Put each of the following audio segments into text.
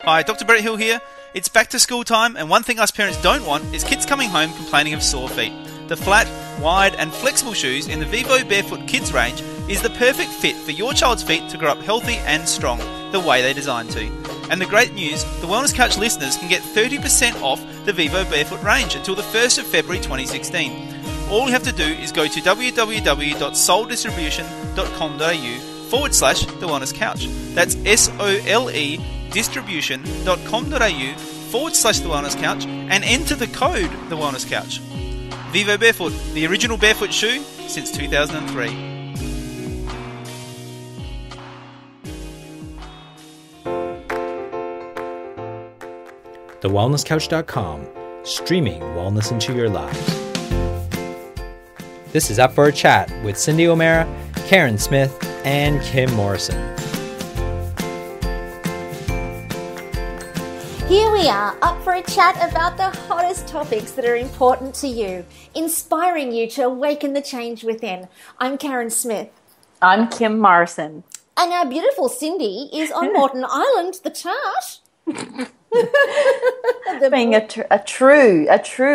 Hi, Dr. Brett Hill here. It's back to school time, and one thing us parents don't want is kids coming home complaining of sore feet. The flat, wide and flexible shoes in the Vivo Barefoot Kids range is the perfect fit for your child's feet to grow up healthy and strong, the way they're designed to. And the great news, the Wellness Couch listeners can get 30% off the Vivo Barefoot range until the 1st of February 2016. All you have to do is go to www.soledistribution.com.au/The Wellness Couch. That's SOLE distribution.com.au/The Wellness Couch and enter the code The Wellness Couch. Vivo Barefoot, the original barefoot shoe since 2003. TheWellnessCouch.com, streaming wellness into your lives. This is Up for a Chat with Cindy O'Mara, Karen Smith, and Kim Morrison. Here we are, up for a chat about the hottest topics that are important to you, inspiring you to awaken the change within. I'm Karen Smith. I'm Kim Morrison. And our beautiful Cindy is on Morton Island, the Tart. Being a true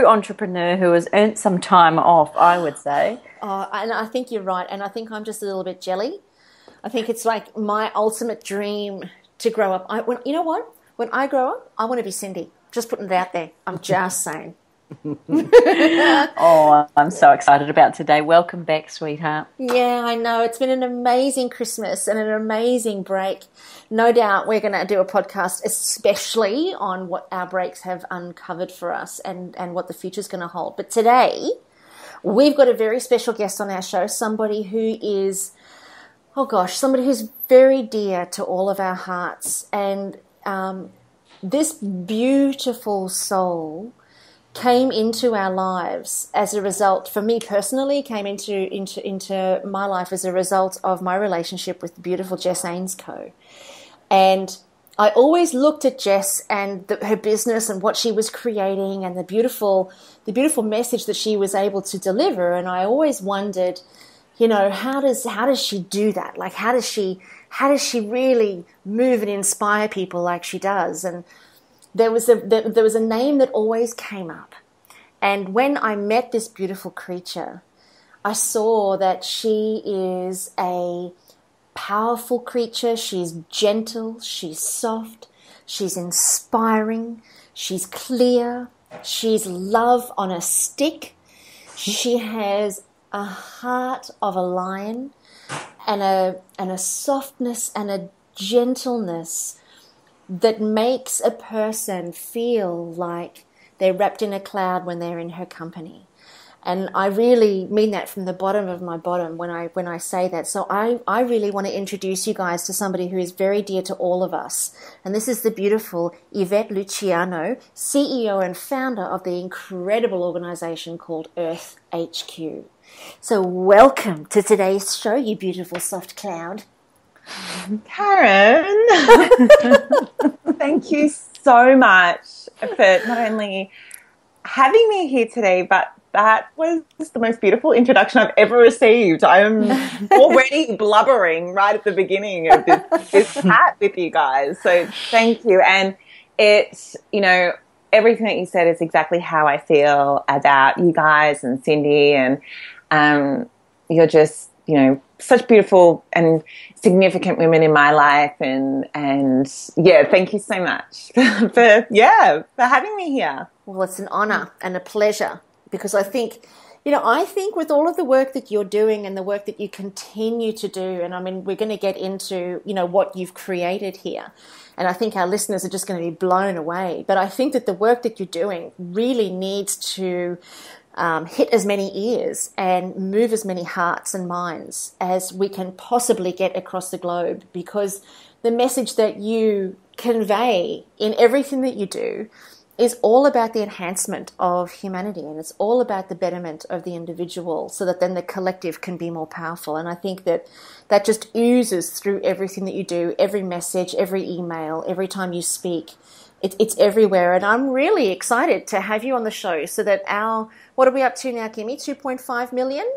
entrepreneur who has earned some time off, I would say. Oh, and I think you're right. And I think I'm just a little bit jelly. I think it's like my ultimate dream to grow up. You know what? When I grow up, I want to be Cindy. Just putting it out there. I'm just saying. Oh, I'm so excited about today. Welcome back, sweetheart. Yeah, I know. It's been an amazing Christmas and an amazing break. No doubt we're going to do a podcast especially on what our breaks have uncovered for us and what the future's going to hold. But today, we've got a very special guest on our show, somebody who is, somebody who's very dear to all of our hearts. And this beautiful soul came into our lives as a result, for me personally, came into my life as a result of my relationship with the beautiful Jess Ainscoe. And I always looked at Jess and her business and what she was creating and the beautiful message that she was able to deliver. And I always wondered, how does she do that? Like, how does she really move and inspire people like she does? And there was a name that always came up. And when I met this beautiful creature, I saw that she is a powerful creature. She's gentle, she's soft, she's inspiring, she's clear, she's love on a stick. She has a heart of a lion and a softness and a gentleness that makes a person feel like they're wrapped in a cloud when they're in her company. And I really mean that from the bottom of my bottom when I say that. So I really want to introduce you guys to somebody who is very dear to all of us. And this is the beautiful Yvette Luciano, CEO and founder of the incredible organization called Earth HQ. So welcome to today's show, you beautiful soft cloud. Karen, thank you so much for not only having me here today, but that was the most beautiful introduction I've ever received. I am already blubbering right at the beginning of this chat with you guys. So thank you. And it's, everything that you said is exactly how I feel about you guys and Cindy. And you're just, such beautiful and significant women in my life. And yeah, thank you so much for having me here. Well, it's an honor and a pleasure because I think with all of the work that you're doing and the work that you continue to do, and I mean, we're going to get into, what you've created here. And I think our listeners are just going to be blown away. But I think that the work that you're doing really needs to hit as many ears and move as many hearts and minds as we can possibly get across the globe, because the message that you convey in everything that you do is all about the enhancement of humanity, and it's all about the betterment of the individual so that then the collective can be more powerful. And I think that just oozes through everything that you do, every message, every email, every time you speak. It's everywhere, and I'm really excited to have you on the show so that what are we up to now, Kimmy? 2.5 million?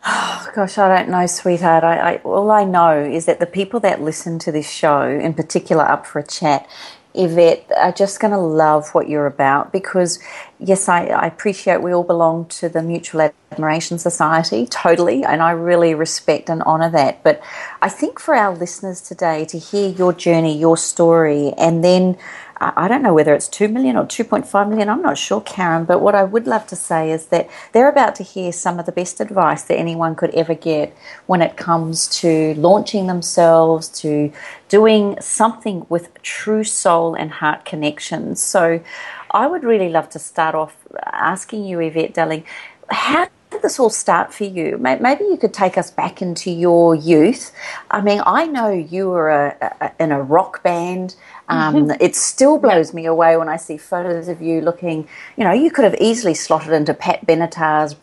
Oh, gosh, I don't know, sweetheart. All I know is that the people that listen to this show, in particular Up for a Chat, Yvette, are just going to love what you're about because, yes, I appreciate we all belong to the Mutual Admiration Society, totally, and I really respect and honour that. But I think for our listeners today to hear your journey, your story, and then I don't know whether it's 2 million or 2.5 million, I'm not sure, Karen, but what I would love to say is that they're about to hear some of the best advice that anyone could ever get when it comes to launching themselves, to doing something with true soul and heart connections. So I would really love to start off asking you, Yvette, darling, how did this all start for you? Maybe you could take us back into your youth. I mean, I know you were in a rock band. It still blows me away when I see photos of you looking, you could have easily slotted into Pat Benatar's,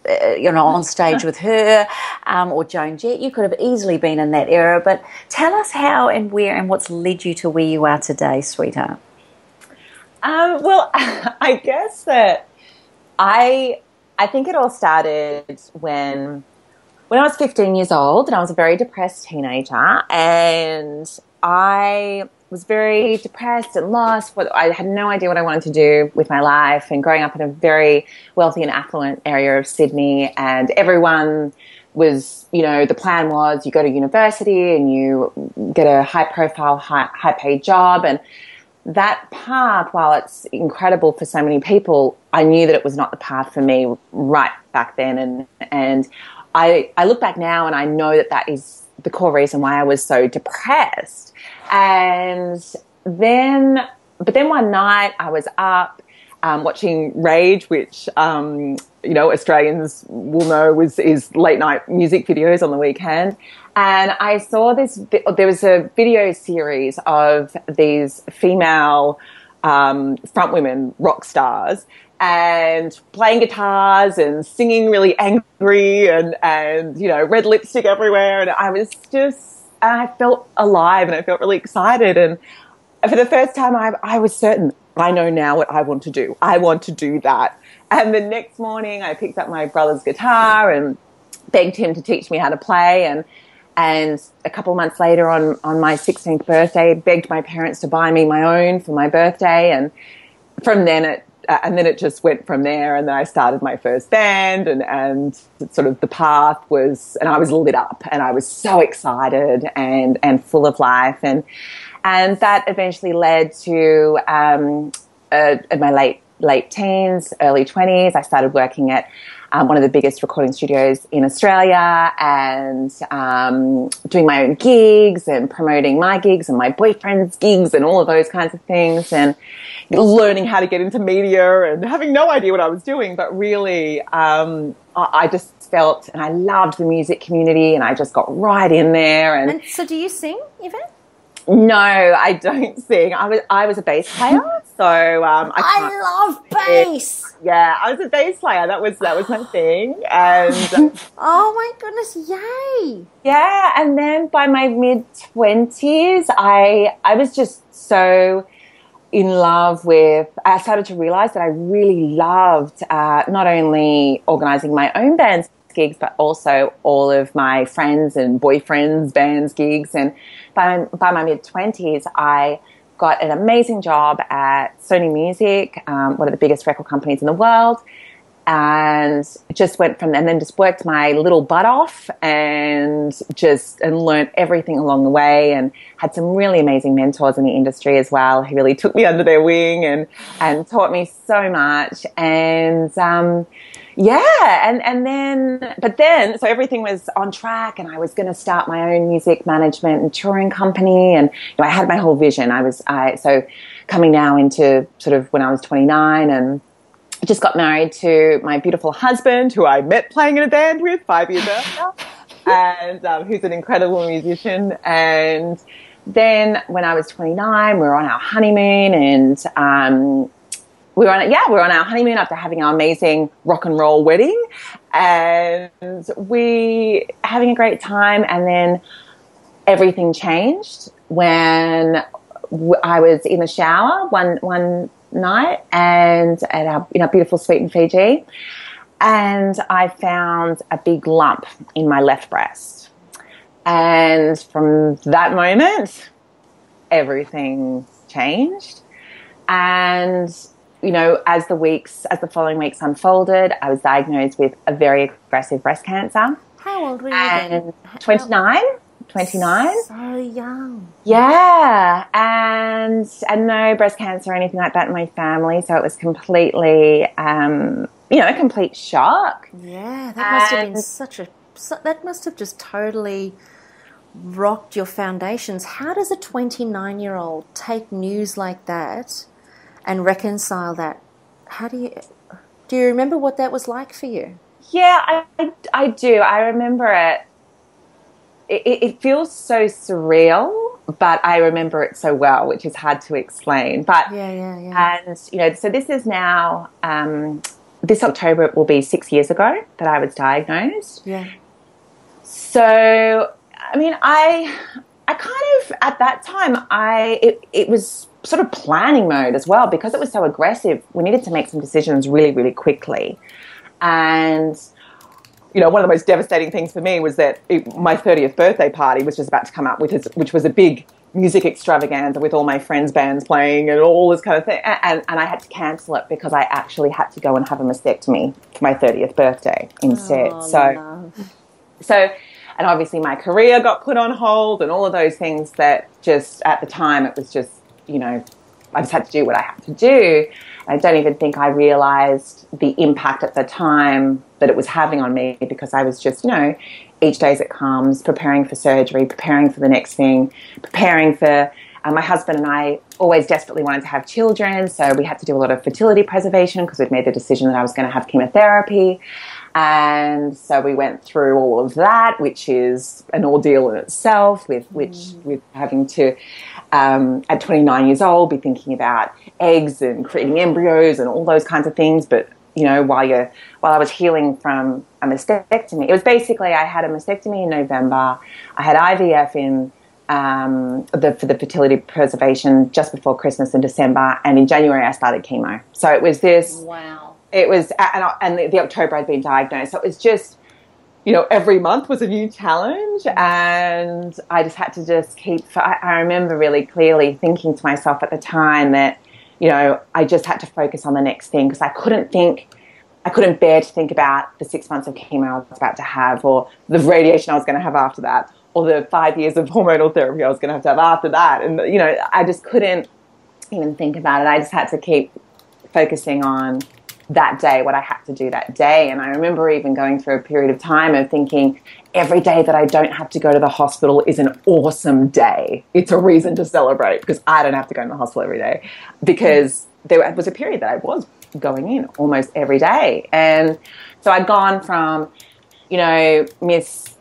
on stage with her, or Joan Jett. You could have easily been in that era. But tell us how and where and what's led you to where you are today, sweetheart. Well, I guess that I think it all started when I was 15 years old and I was a very depressed teenager, and I was very depressed and lost. I had no idea what I wanted to do with my life, and growing up in a very wealthy and affluent area of Sydney, and everyone was, the plan was you go to university and you get a high-profile, high-paid job, and that path, while it's incredible for so many people, I knew that it was not the path for me right back then. And I look back now and I know that is the core reason why I was so depressed. But then one night I was up watching Rage, which Australians will know is late night music videos on the weekend. And I saw there was a video series of these female front women rock stars and playing guitars and singing really angry and red lipstick everywhere. And I felt alive and I felt really excited. And for the first time, I was certain, I know now what I want to do. I want to do that. And the next morning I picked up my brother's guitar and begged him to teach me how to play. And a couple of months later on my 16th birthday, begged my parents to buy me my own for my birthday. And from then it just went from there. And then I started my first band and sort of the path was, and I was lit up and I was so excited and full of life. And that eventually led to, in my late teens, early 20s, I started working at one of the biggest recording studios in Australia and doing my own gigs and promoting my gigs and my boyfriend's gigs and all of those kinds of things, and learning how to get into media and having no idea what I was doing, but really I just felt, and I loved the music community, and I just got right in there. And so do you sing, Yvette? No, I don't sing. I was a bass player, so I love bass. Yeah, I was a bass player. That was my thing. And oh my goodness, yay! Yeah, and then by my mid-20s, I was just so in love with. I started to realize that I really loved not only organising my own band's gigs, but also all of my friends and boyfriends' bands gigs. And by my mid-20s, I got an amazing job at Sony Music, one of the biggest record companies in the world, and just went from there, and then just worked my little butt off and learned everything along the way, and had some really amazing mentors in the industry as well who really took me under their wing and taught me so much. And so everything was on track, and I was going to start my own music management and touring company, and I had my whole vision. So coming now into sort of when I was 29, and just got married to my beautiful husband, who I met playing in a band with 5 years earlier, and who's an incredible musician. And then when I was 29, we were on our honeymoon, and we were on our honeymoon after having our amazing rock and roll wedding, and we having a great time. And then everything changed when I was in the shower one night and at our beautiful suite in Fiji, and I found a big lump in my left breast. And from that moment, everything changed. And, you know, as the following weeks unfolded, I was diagnosed with a very aggressive breast cancer. How old were you then? 29. 29. So young. Yeah. And no breast cancer or anything like that in my family. So it was completely, a complete shock. Yeah, that must have been that must have just totally rocked your foundations. How does a 29-year-old take news like that and reconcile that? Do you remember what that was like for you? Yeah, I do. I remember it. It feels so surreal, but I remember it so well, which is hard to explain. But yeah. And so this is now this October it will be 6 years ago that I was diagnosed. Yeah. So I mean, I kind of at that time it was sort of planning mode as well, because it was so aggressive. We needed to make some decisions really, really quickly, and one of the most devastating things for me was that my 30th birthday party was just about to come up, which was a big music extravaganza with all my friends' bands playing and all this kind of thing. And I had to cancel it because I actually had to go and have a mastectomy for my 30th birthday instead. And obviously my career got put on hold and all of those things that just at the time it was just, I just had to do what I had to do. I don't even think I realized the impact at the time that it was having on me, because I was just, each day as it comes, preparing for surgery, preparing for the next thing, preparing for my husband and I always desperately wanted to have children. So we had to do a lot of fertility preservation because we'd made the decision that I was going to have chemotherapy. And so we went through all of that, which is an ordeal in itself, with having to, at 29 years old, be thinking about eggs and creating embryos and all those kinds of things. But, while I was healing from a mastectomy, it was basically I had a mastectomy in November. I had IVF for the fertility preservation just before Christmas in December. And in January, I started chemo. So it was this... Wow. It was, and the October I'd been diagnosed. So it was just, every month was a new challenge, and I just had to just I remember really clearly thinking to myself at the time that, I just had to focus on the next thing, because I couldn't bear to think about the 6 months of chemo I was about to have, or the radiation I was going to have after that, or the 5 years of hormonal therapy I was going to have after that. And, I just couldn't even think about it. I just had to keep focusing on that day, what I had to do that day. And I remember even going through a period of time of thinking every day that I don't have to go to the hospital is an awesome day. It's a reason to celebrate, because I don't have to go to the hospital every day, because there was a period that I was going in almost every day. And so I'd gone from, Miss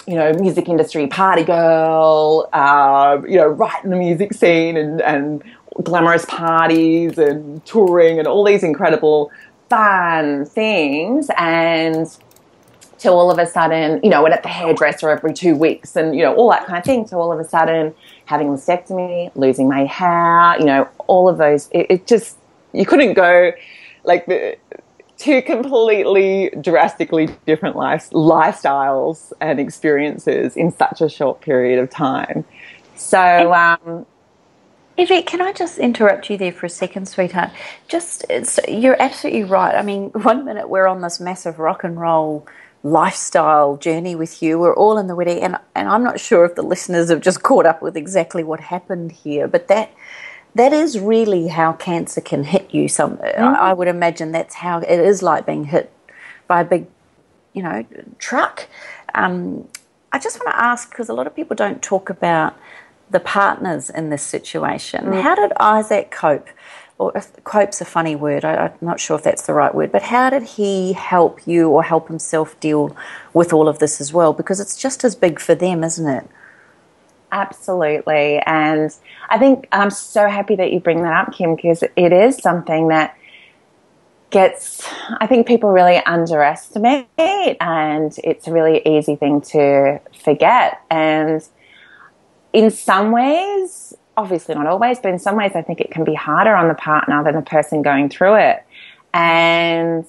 music industry party girl, right in the music scene and glamorous parties and touring and all these incredible fun things, and to all of a sudden, and at the hairdresser every 2 weeks and, all that kind of thing, to all of a sudden having a mastectomy, losing my hair, all of those, it just, you couldn't go like two completely drastically different lifestyles and experiences in such a short period of time. So, Yvette, can I just interrupt you there for a second, sweetheart? You're absolutely right. I mean, 1 minute we're on this massive rock and roll lifestyle journey with you. We're all in the wedding, and I'm not sure if the listeners have just caught up with exactly what happened here, but that is really how cancer can hit you. I would imagine that's how it is like being hit by a big, truck. I just want to ask, because a lot of people don't talk about the partners in this situation. How did Isaac cope? Or cope's a funny word. I'm not sure if that's the right word. But how did he help you or help himself deal with all of this as well? Because it's just as big for them, isn't it? Absolutely. And I think I'm so happy that you bring that up, Kim, because it is something that I think people really underestimate, and it's a really easy thing to forget. And in some ways, obviously not always, but in some ways I think it can be harder on the partner than the person going through it. And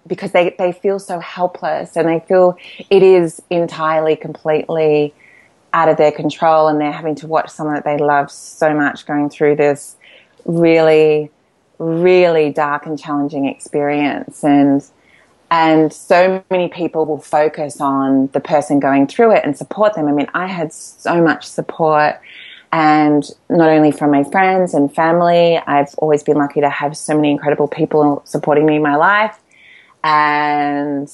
because they feel so helpless, and they feel it is entirely, completely out of their control, and they're having to watch someone that they love so much going through this really, really dark and challenging experience. And so many people will focus on the person going through it and support them. I mean, I had so much support, and not only from my friends and family. I've always been lucky to have so many incredible people supporting me in my life. And,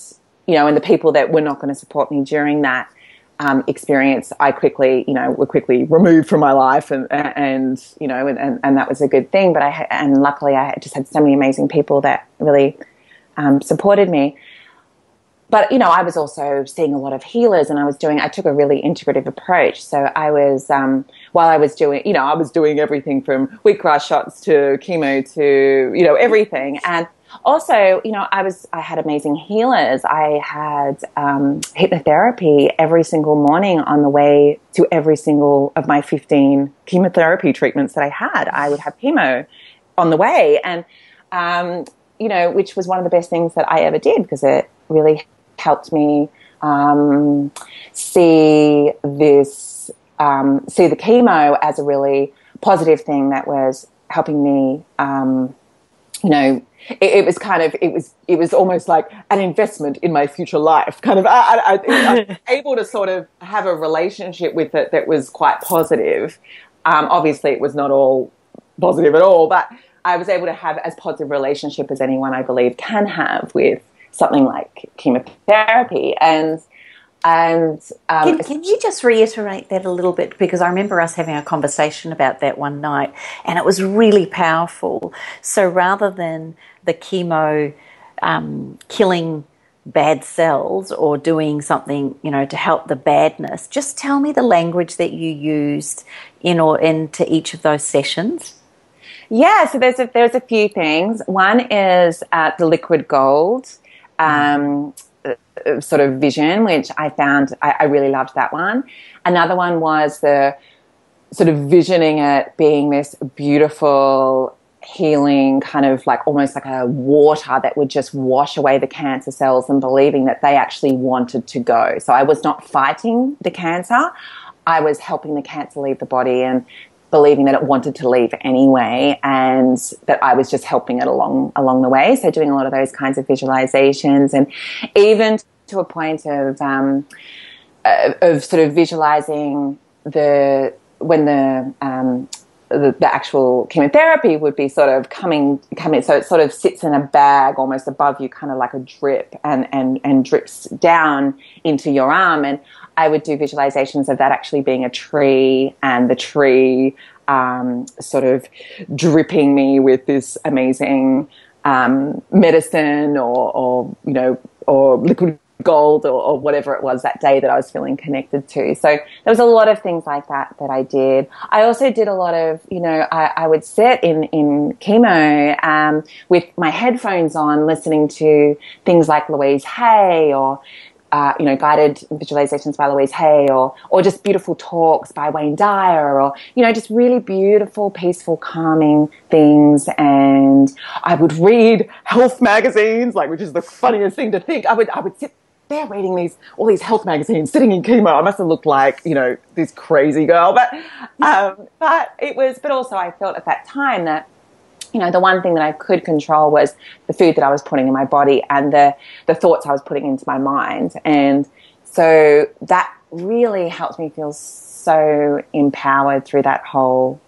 you know, and the people that were not going to support me during that experience, I quickly, you know, were quickly removed from my life, and you know, and that was a good thing. But and luckily I just had so many amazing people that really supported me. But, you know, I was also seeing a lot of healers, and I took a really integrative approach. So I was, while I was doing, you know, I was doing everything from wheatgrass shots to chemo to, you know, everything. And also, you know, I had amazing healers. I had hypnotherapy every single morning on the way to every single of my 15 chemotherapy treatments that I had. I would have chemo on the way. And, you know, which was one of the best things that I ever did, because it really helped me see the chemo as a really positive thing that was helping me, you know, it was almost like an investment in my future life. Kind of, I was able to sort of have a relationship with it that was quite positive. Obviously, it was not all positive at all, but I was able to have as positive a relationship as anyone, I believe, can have with something like chemotherapy. And can you just reiterate that a little bit? Because I remember us having a conversation about that one night, and it was really powerful. So rather than the chemo killing bad cells or doing something, you know, to help the badness, just tell me the language that you used into each of those sessions. Yeah, so there's a few things. One is the liquid gold sort of vision, which I found I really loved that one. Another one was the sort of visioning it being this beautiful, healing, kind of like almost like a water that would just wash away the cancer cells, and believing that they actually wanted to go. So I was not fighting the cancer. I was helping the cancer leave the body, and believing that it wanted to leave anyway, and that I was just helping it along the way. So doing a lot of those kinds of visualizations, and even to a point of sort of visualizing when the actual chemotherapy would be sort of coming. So it sort of sits in a bag almost above you, kind of like a drip, and drips down into your arm. And I would do visualizations of that actually being a tree, and the tree sort of dripping me with this amazing medicine, or you know, or liquid gold, or whatever it was that day that I was feeling connected to. So there was a lot of things like that I did. I also did a lot of, you know, I would sit in chemo with my headphones on, listening to things like Louise Hay, or you know, guided visualizations by Louise Hay, or just beautiful talks by Wayne Dyer, or, you know, just really beautiful, peaceful, calming things. And I would read health magazines, like, which is the funniest thing to think. I would sit there reading all these health magazines, sitting in chemo. I must have looked like, you know, this crazy girl. But also I felt at that time that, you know, the one thing that I could control was the food that I was putting in my body, and the thoughts I was putting into my mind. And so that really helped me feel so empowered through that whole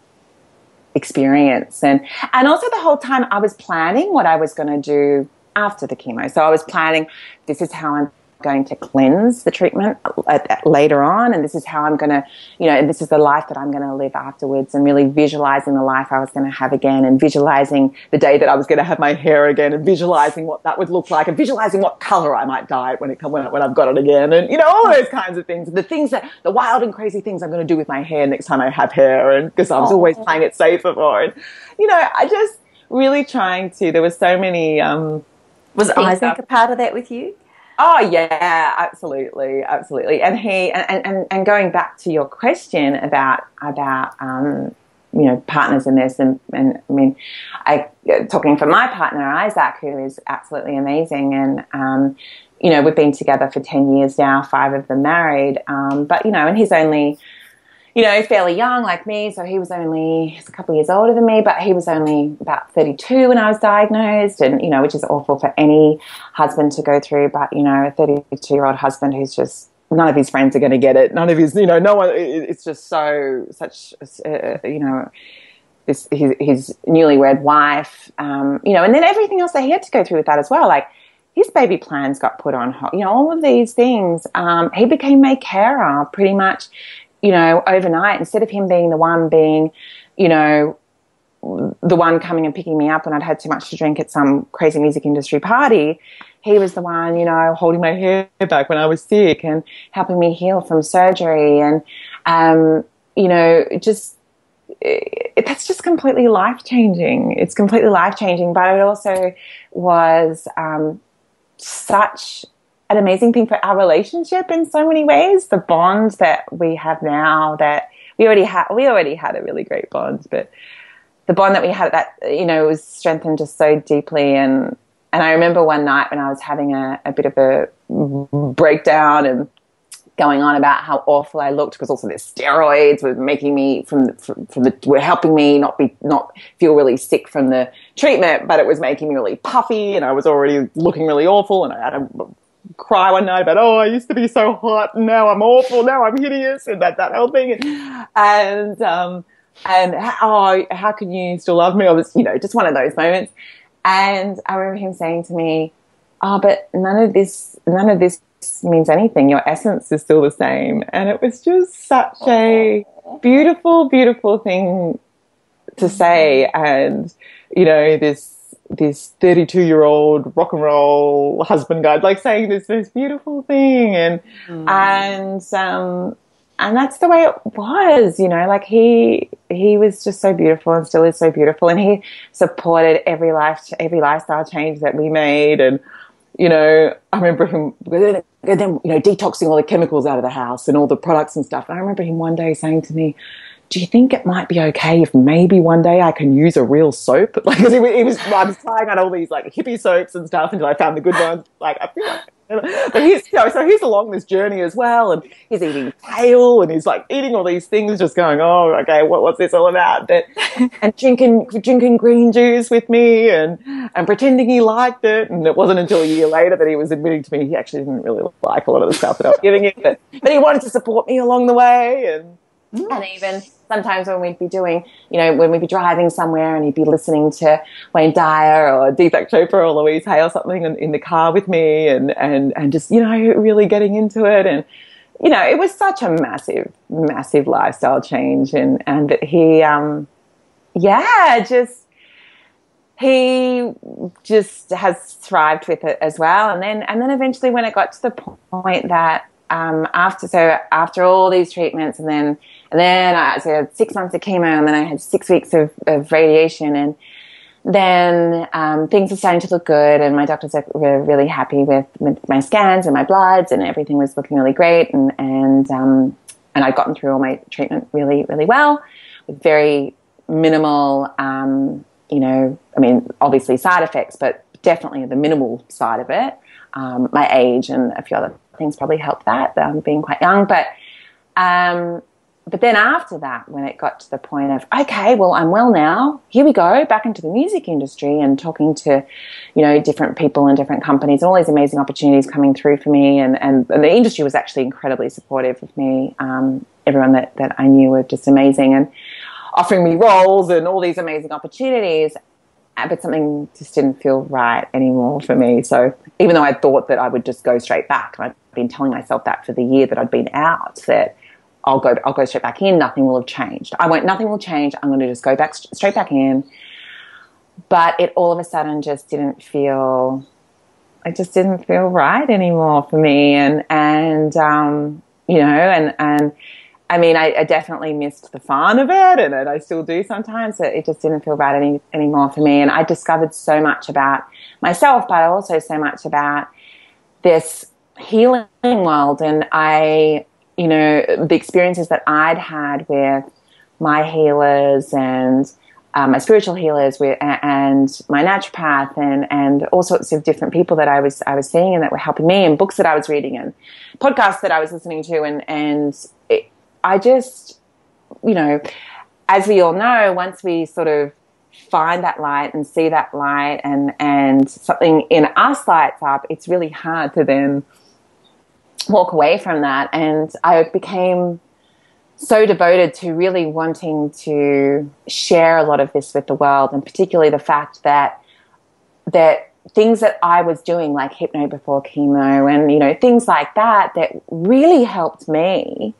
experience. And also the whole time I was planning what I was going to do after the chemo. So I was planning, this is how I'm going to cleanse the treatment later on, and this is how I'm going to, you know, and this is the life that I'm going to live afterwards, and really visualizing the life I was going to have again, and visualizing the day that I was going to have my hair again, and visualizing what that would look like, and visualizing what color I might dye it when I've got it again, and, you know, all those kinds of things, the wild and crazy things I'm going to do with my hair next time I have hair, and because I was always playing it safe before, and, you know, I just really trying to. There were so many. Was Isaac a part of that with you? Oh yeah, absolutely. And he and going back to your question about you know, partners in this, and I mean, talking from my partner Isaac, who is absolutely amazing, and you know, we've been together for 10 years now, 5 of them married, but you know, and he's only fairly young like me. So he's a couple of years older than me, but he was only about 32 when I was diagnosed, and, which is awful for any husband to go through. But, a 32-year-old husband who's just, none of his friends are going to get it. None of his, no one, it's just his newlywed wife, and then everything else that he had to go through with that as well. Like, his baby plans got put on hold, all of these things. He became my carer pretty much, overnight, instead of him being the one coming and picking me up when I'd had too much to drink at some crazy music industry party. He was the one, holding my hair back when I was sick and helping me heal from surgery. And, that's just completely life-changing. It's completely life-changing, but it also was such an amazing thing for our relationship in so many ways. The bond that we have now, that we already had a really great bond, but the bond that we had, that, was strengthened just so deeply. And I remember one night when I was having a bit of a breakdown and going on about how awful I looked, because also the steroids were making me were helping me not feel really sick from the treatment, but it was making me really puffy, and I was already looking really awful, and I had a cry one night about, I used to be so hot, and now I'm awful, now I'm hideous, and that whole thing, and how can you still love me? I was, just one of those moments. And I remember him saying to me, but none of this means anything. Your essence is still the same. And it was just such a beautiful, beautiful thing to say. And, this 32-year-old rock and roll husband guy, like, saying this beautiful thing. And that's the way it was, like he was just so beautiful and still is so beautiful. And he supported every lifestyle change that we made. And, I remember him then, detoxing all the chemicals out of the house and all the products and stuff. And I remember him one day saying to me, do you think it might be okay if maybe one day I can use a real soap? Like, I was trying out all these like hippie soaps and stuff until I found the good ones. Like, I feel like, but he's along this journey as well, and he's eating kale, and he's like eating all these things, just going, okay, what's this all about? And drinking green juice with me, and pretending he liked it. And it wasn't until a year later that he was admitting to me he actually didn't really like a lot of the stuff that I was giving him, but he wanted to support me along the way. And even sometimes when we'd be doing, when we'd be driving somewhere and he'd be listening to Wayne Dyer or Deepak Chopra or Louise Hay or something in the car with me, and just, really getting into it. And, it was such a massive, massive lifestyle change. And that he has thrived with it as well. And then eventually when it got to the point that, after all these treatments, and then I had 6 months of chemo, and then I had 6 weeks of radiation, and then things were starting to look good, and my doctors were really happy with my scans and my bloods, and everything was looking really great, and I'd gotten through all my treatment really, really well, with very minimal, obviously side effects, but definitely the minimal side of it. My age and a few other things probably helped that, being quite young. But then after that, when it got to the point of, okay, well, I'm well now, here we go, back into the music industry and talking to, different people and different companies, and all these amazing opportunities coming through for me. And the industry was actually incredibly supportive of me. Everyone that I knew were just amazing and offering me roles and all these amazing opportunities. But something just didn't feel right anymore for me. So even though I thought that I would just go straight back, and I'd been telling myself that for the year that I'd been out, that I'll go straight back in, nothing will have changed. Nothing will change. I'm going to just go straight back in. But it all of a sudden just didn't feel right anymore for me. I definitely missed the fun of it, and I still do sometimes. It just didn't feel right anymore for me. And I discovered so much about myself, but also so much about this healing world. And the experiences that I'd had with my healers and my spiritual healers and my naturopath and all sorts of different people that I was seeing and that were helping me, and books that I was reading and podcasts that I was listening to, as we all know, once we sort of find that light and see that light and something in us lights up, it's really hard to then walk away from that. And I became so devoted to really wanting to share a lot of this with the world, and particularly the fact that things that I was doing, like hypno before chemo and, things like that really helped me.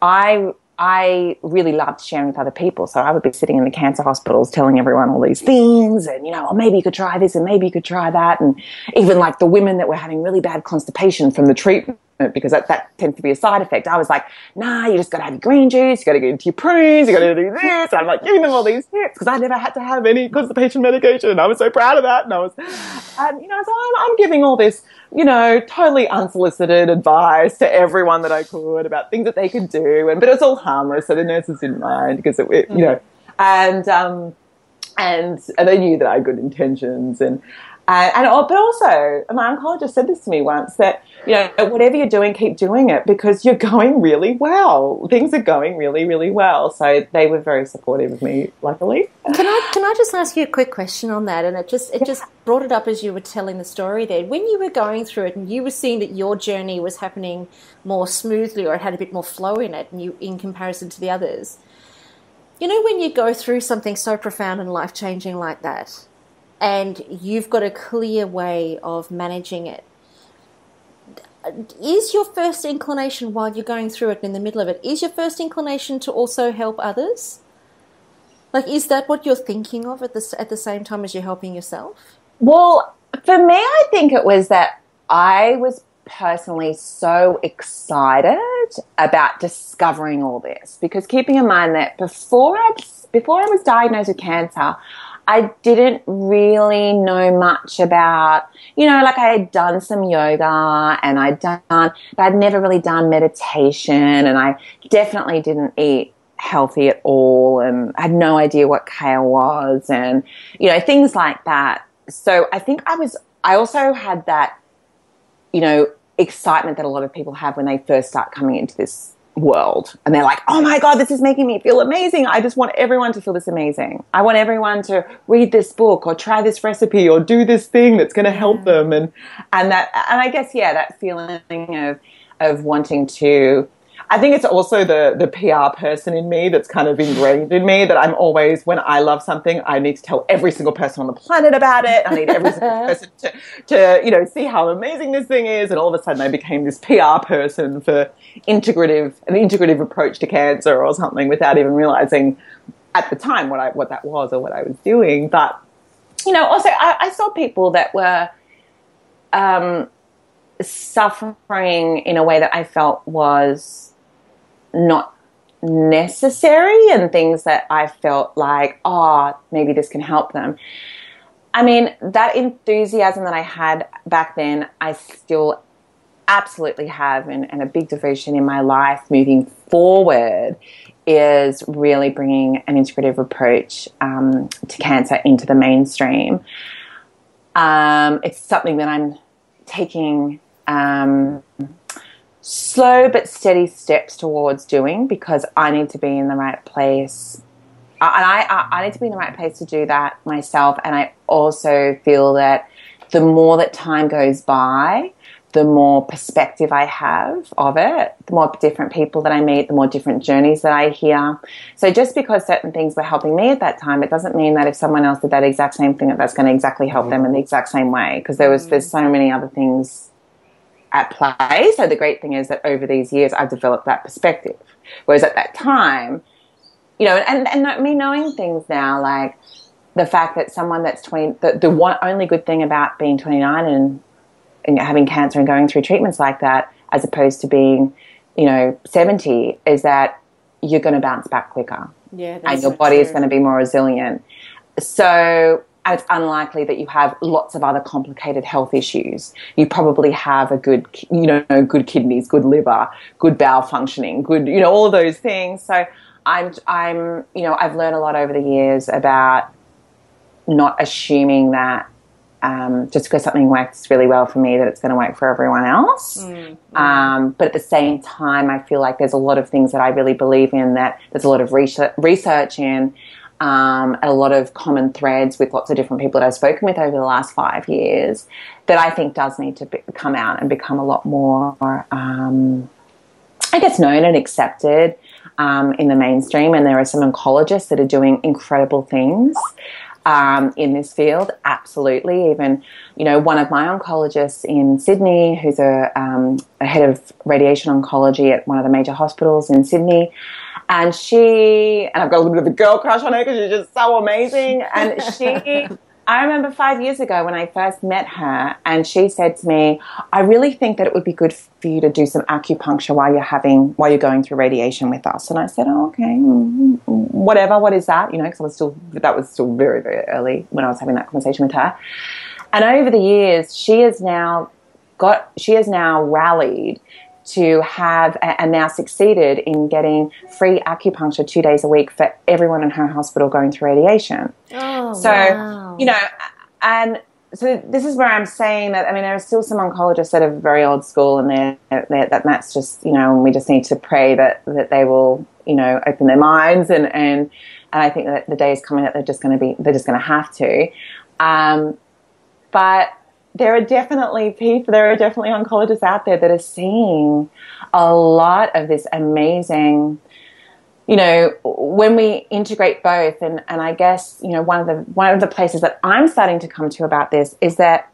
I really loved sharing with other people. So I would be sitting in the cancer hospitals telling everyone all these things and, maybe you could try this and maybe you could try that. And even like the women that were having really bad constipation from the treatment, because that tends to be a side effect. I was like, nah, you just got to have your green juice. You got to get into your prunes. You got to do this. And I'm like giving them all these tips because I never had to have any constipation medication. I was so proud of that. So I'm giving all this, totally unsolicited advice to everyone that I could about things that they could do. But it's all harmless. So the nurses didn't mind because and they knew that I had good intentions but also, my oncologist said this to me once, that, whatever you're doing, keep doing it because you're going really well. Things are going really, really well. So they were very supportive of me, luckily. Can I just ask you a quick question on that? And it just brought it up as you were telling the story there. When you were going through it and you were seeing that your journey was happening more smoothly or it had a bit more flow in it in comparison to the others, when you go through something so profound and life-changing like that, and you've got a clear way of managing it, is your first inclination while you're going through it and in the middle of it, is your first inclination to also help others? Like, is that what you're thinking of at the same time as you're helping yourself? Well, for me, I think it was that I was personally so excited about discovering all this, because keeping in mind that before I was diagnosed with cancer, I didn't really know much about, I had done some yoga and but I'd never really done meditation, and I definitely didn't eat healthy at all, and I had no idea what kale was and, things like that. So I think I also had that, excitement that a lot of people have when they first start coming into this world, and they're like, oh my God, this is making me feel amazing. I just want everyone to feel this amazing. I want everyone to read this book or try this recipe or do this thing that's going to help them. And I guess, that feeling of wanting to, I think it's also the PR person in me that's kind of ingrained in me, that I'm always, when I love something, I need to tell every single person on the planet about it. I need every single person to see how amazing this thing is. And all of a sudden I became this PR person for an integrative approach to cancer or something, without even realizing at the time what that was or what I was doing. But, also I saw people that were suffering in a way that I felt was not necessary, and things that I felt like, maybe this can help them. I mean, that enthusiasm that I had back then, I still absolutely have, and a big devotion in my life moving forward is really bringing an integrative approach to cancer into the mainstream. It's something that I'm taking slow but steady steps towards doing, because I need to be in the right place. And I need to be in the right place to do that myself. And I also feel that the more that time goes by, the more perspective I have of it, the more different people that I meet, the more different journeys that I hear. So just because certain things were helping me at that time, it doesn't mean that if someone else did that exact same thing, that's going to exactly help them in the exact same way, because there's so many other things at play. So the great thing is that over these years, I've developed that perspective. Whereas at that time, and me knowing things now, like the fact that someone that's 20, the one only good thing about being 29 and having cancer and going through treatments like that, as opposed to being, 70, is that you're going to bounce back quicker. Yeah, and your body is going to be more resilient. So, and it's unlikely that you have lots of other complicated health issues. You probably have a good, good kidneys, good liver, good bowel functioning, good, all of those things. So I've learned a lot over the years about not assuming that just because something works really well for me, that it's going to work for everyone else. But at the same time, I feel like there's a lot of things that I really believe in, that there's a lot of research in, and a lot of common threads with lots of different people that I've spoken with over the last 5 years that I think does need to come out and become a lot more, I guess, known and accepted in the mainstream. And there are some oncologists that are doing incredible things in this field, absolutely. Even, one of my oncologists in Sydney, who's a head of radiation oncology at one of the major hospitals in Sydney, and I've got a little bit of a girl crush on her because she's just so amazing. And I remember 5 years ago when I first met her, and she said to me, I really think that it would be good for you to do some acupuncture while you're going through radiation with us. And I said, oh, okay, whatever, what is that? Because that was still very, very early when I was having that conversation with her. And over the years, she has now rallied to have, and now succeeded in getting free acupuncture 2 days a week for everyone in her hospital going through radiation. Oh, so, wow. And so this is where I'm saying that, there are still some oncologists that are very old school, and that's just, and we just need to pray that they will, open their minds, and I think that the day is coming that they're just going to have to. But there are definitely oncologists out there that are seeing a lot of this amazing, when we integrate both, and I guess, one of the places that I'm starting to come to about this is that,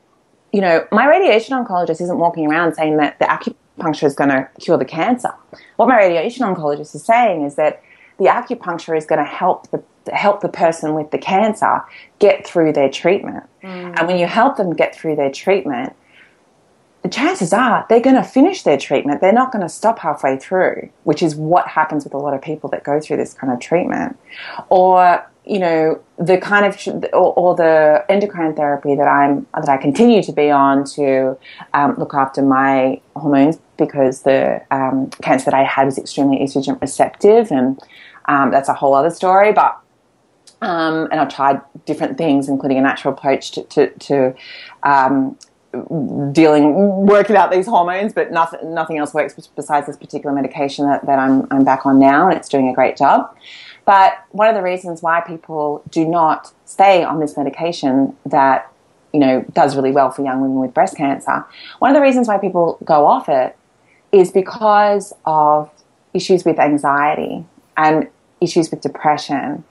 my radiation oncologist isn't walking around saying that the acupuncture is going to cure the cancer. What my radiation oncologist is saying is that the acupuncture is going to help the person with the cancer get through their treatment. And when you help them get through their treatment, the chances are they're going to finish their treatment. They're not going to stop halfway through, which is what happens with a lot of people that go through this kind of treatment. Or, the kind of, or the endocrine therapy that I continue to be on to look after my hormones, because the cancer that I had was extremely estrogen receptive, and that's a whole other story. But and I've tried different things, including a natural approach to working out these hormones, but nothing else works besides this particular medication that I'm back on now, and it's doing a great job. But one of the reasons why people do not stay on this medication that, does really well for young women with breast cancer, one of the reasons why people go off it is because of issues with anxiety and issues with depression,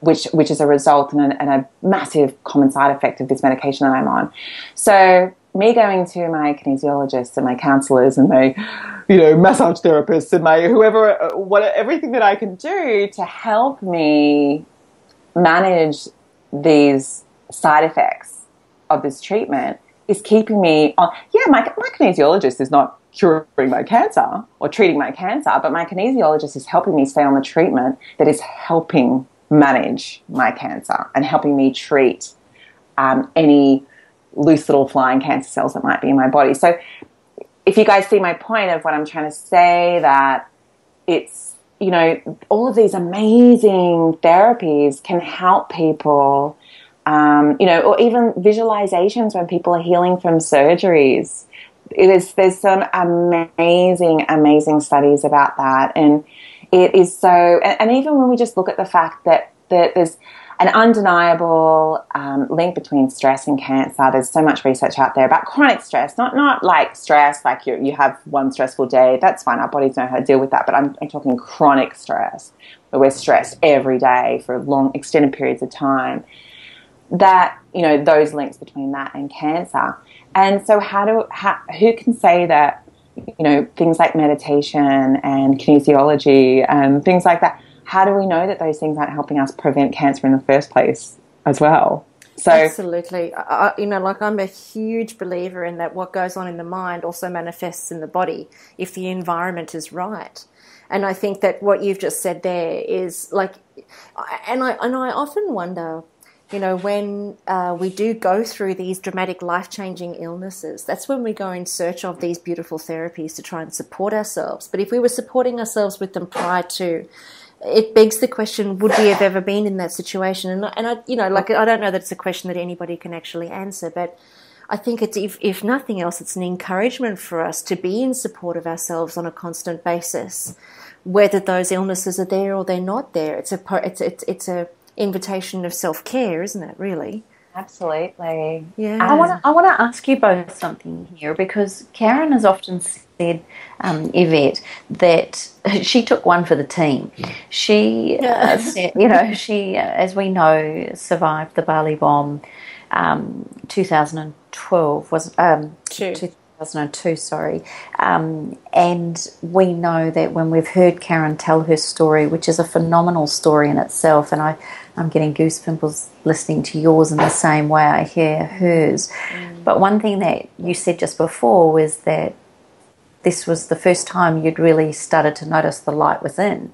which is a result and a massive common side effect of this medication that I'm on. So me going to my kinesiologists and my counsellors and my, massage therapists and my everything that I can do to help me manage these side effects of this treatment is keeping me on. Yeah, my kinesiologist is not curing my cancer or treating my cancer, but my kinesiologist is helping me stay on the treatment that is helping manage my cancer and helping me treat any loose little flying cancer cells that might be in my body. So if you guys see my point of what I'm trying to say, that it's, all of these amazing therapies can help people, or even visualizations when people are healing from surgeries. There's some amazing studies about that. And it is so, and even when we just look at the fact that there's an undeniable link between stress and cancer. There's so much research out there about chronic stress, not like stress, like you have one stressful day. That's fine. Our bodies know how to deal with that. But I'm talking chronic stress, where we're stressed every day for long, extended periods of time. That, those links between that and cancer. And so who can say that, things like meditation and kinesiology and things like that, how do we know that those things aren't helping us prevent cancer in the first place as well? So absolutely. I'm a huge believer in that what goes on in the mind also manifests in the body if the environment is right. And I think that what you've just said there is and I often wonder, when we do go through these dramatic life-changing illnesses, that's when we go in search of these beautiful therapies to try and support ourselves. But if we were supporting ourselves with them prior to it begs the question, would we have ever been in that situation? And I, you know, like, I don't know that it's a question that anybody can actually answer, but I think it's, if nothing else, it's an encouragement for us to be in support of ourselves on a constant basis, whether those illnesses are there or they're not there. It's a invitation of self-care, isn't it, really? Absolutely. Yeah. I want to ask you both something here, because Karen has often said, Yvette, that she took one for the team. She said, you know, she, as we know, survived the Bali bomb. 2012 was 2002, sorry. And we know that when we've heard Karen tell her story, which is a phenomenal story in itself, and I'm getting goosebumps listening to yours in the same way I hear hers. But one thing that you said just before was that this was the first time you'd really started to notice the light within.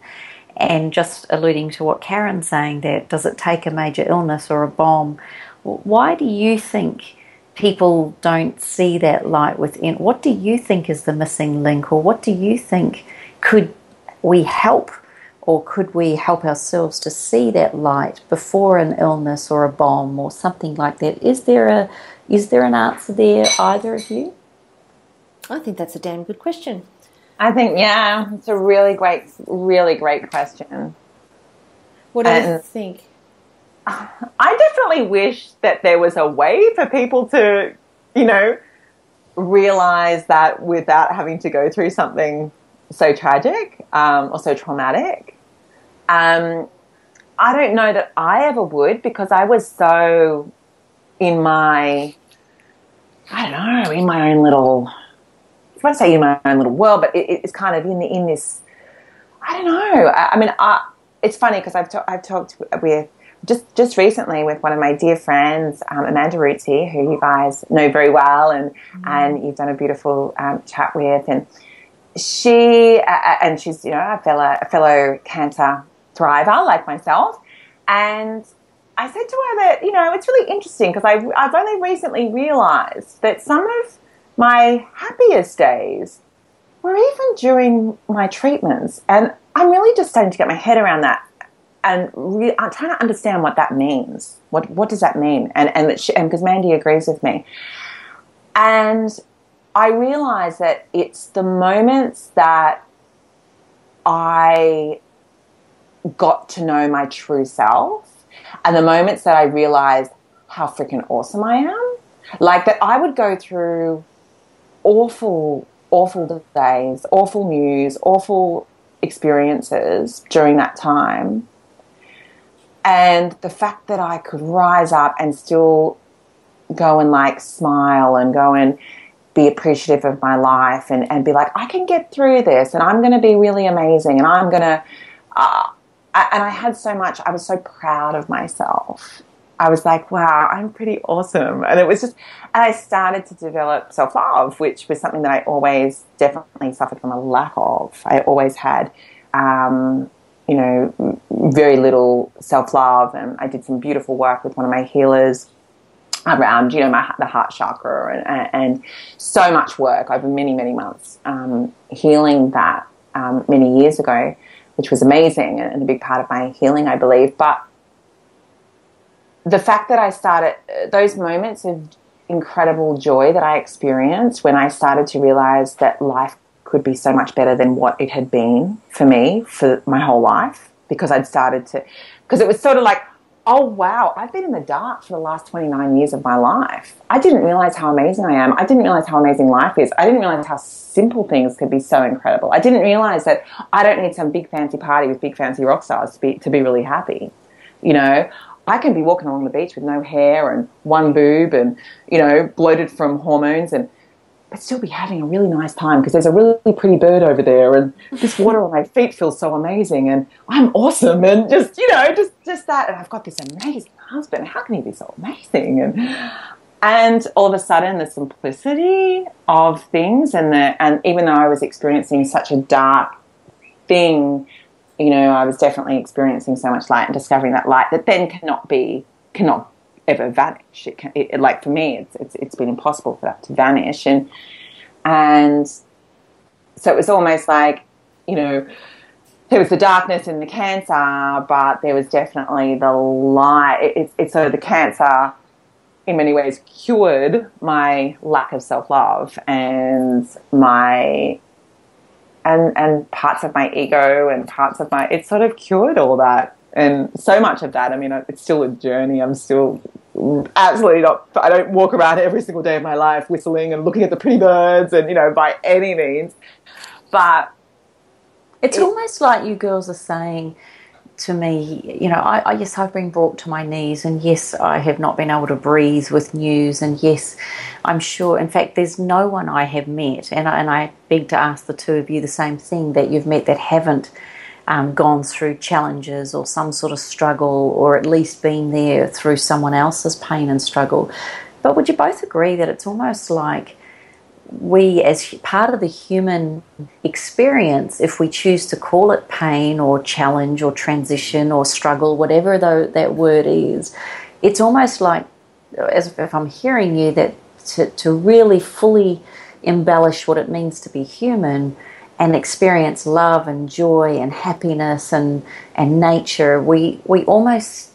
And just alluding to what Karen's saying, that does it take a major illness or a bomb? Why do you think people don't see that light within? What do you think is the missing link, or what do you think could we help, or could we help ourselves to see that light before an illness or a bomb or something like that? Is there an answer there, either of you? I think that's a damn good question. I think, yeah, it's a really great question. What do you think? I definitely wish that there was a way for people to, you know, realize that without having to go through something so tragic or so traumatic. I don't know that I ever would, because I was so in my own little, I want to say in my own little world, but it's kind of in this, I don't know. I mean, it's funny because I've talked with, just recently, with one of my dear friends, Amanda Rootsy, who you guys know very well, and you've done a beautiful chat with, and she's, you know, a fellow cancer thriver like myself, and I said to her that, you know, it's really interesting because I've only recently realised that some of my happiest days were even during my treatments, and I'm really just starting to get my head around that. And I'm trying to understand what that means. What does that mean? And because Mandy agrees with me. And I realise that it's the moments that I got to know my true self, and the moments that I realised how freaking awesome I am. Like that I would go through awful days, awful news, awful experiences during that time. And the fact that I could rise up and still go and like smile and go and be appreciative of my life and be like, I can get through this, and I'm going to be really amazing, and I'm going to, and I had so much, I was so proud of myself. I was like, wow, I'm pretty awesome. And it was just, and I started to develop self-love, which was something that I always definitely suffered from a lack of. I always had, you know, very little self-love, and I did some beautiful work with one of my healers around, you know, the heart chakra, and so much work over many, many months healing that many years ago, which was amazing and a big part of my healing, I believe. But the fact that I started, those moments of incredible joy that I experienced when I started to realize that life could be so much better than what it had been for me for my whole life, because I'd started to, because it was sort of like, oh wow, I've been in the dark for the last 29 years of my life. I didn't realize how amazing I am. I didn't realize how amazing life is. I didn't realize how simple things could be so incredible. I didn't realize that I don't need some big fancy party with big fancy rock stars to be really happy. You know, I can be walking along the beach with no hair and one boob and, you know, bloated from hormones, and but still be having a really nice time because there's a really pretty bird over there, and this water on my feet feels so amazing, and I'm awesome, and just, you know, just that, and I've got this amazing husband. How can he be so amazing? And all of a sudden, the simplicity of things, and even though I was experiencing such a dark thing, you know, I was definitely experiencing so much light and discovering that light that then cannot ever vanish. Like for me, it's been impossible for that to vanish, and so it was almost like, you know, there was the darkness in the cancer, but there was definitely the light. So the cancer in many ways cured my lack of self-love and and parts of my ego and parts of it sort of cured all that. And so much of that, I mean, it's still a journey. I'm still absolutely not, I don't walk around every single day of my life whistling and looking at the pretty birds and, by any means. But it's almost like you girls are saying to me, yes, I've been brought to my knees, and yes, I have not been able to breathe with news, and yes, I'm sure, in fact, there's no one I have met, and I beg to ask the two of you the same thing, that you've met that haven't gone through challenges or some sort of struggle, or at least been there through someone else's pain and struggle. But would you both agree that it's almost like we, as part of the human experience, if we choose to call it pain or challenge or transition or struggle, whatever that word is, it's almost like, as if I'm hearing you, that to really fully embellish what it means to be human and experience love and joy and happiness and nature, we almost,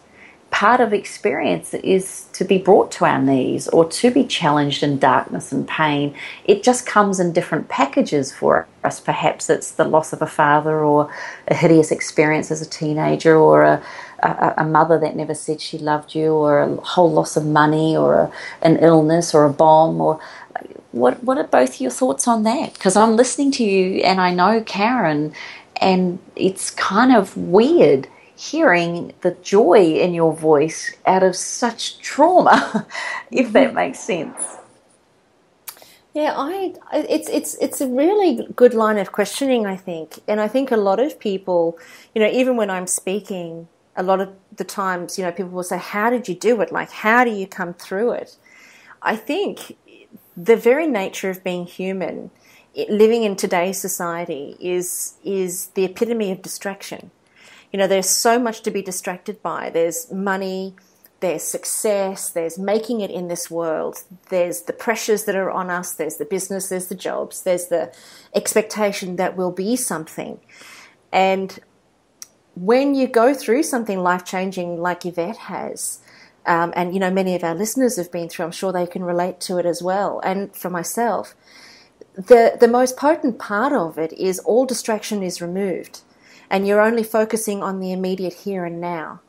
part of experience is to be brought to our knees or to be challenged in darkness and pain. It just comes in different packages for us. Perhaps it's the loss of a father, or a hideous experience as a teenager, or a mother that never said she loved you, or a whole loss of money, or an illness, or a bomb. Or what are both your thoughts on that? Because I'm listening to you and I know Karen, and it's kind of weird hearing the joy in your voice out of such trauma, if that makes sense. Yeah, it's a really good line of questioning, I think. And I think a lot of people, even when I'm speaking, a lot of the times, people will say, how did you do it? Like, how do you come through it? I think the very nature of being human, living in today's society, is the epitome of distraction. There's so much to be distracted by. There's money, there's success, there's making it in this world, there's the pressures that are on us, there's the business, there's the jobs, there's the expectation that we'll be something. And when you go through something life-changing like Yvette has, and, many of our listeners have been through, I'm sure they can relate to it as well, and for myself, the most potent part of it is all distraction is removed. And you're only focusing on the immediate here and now,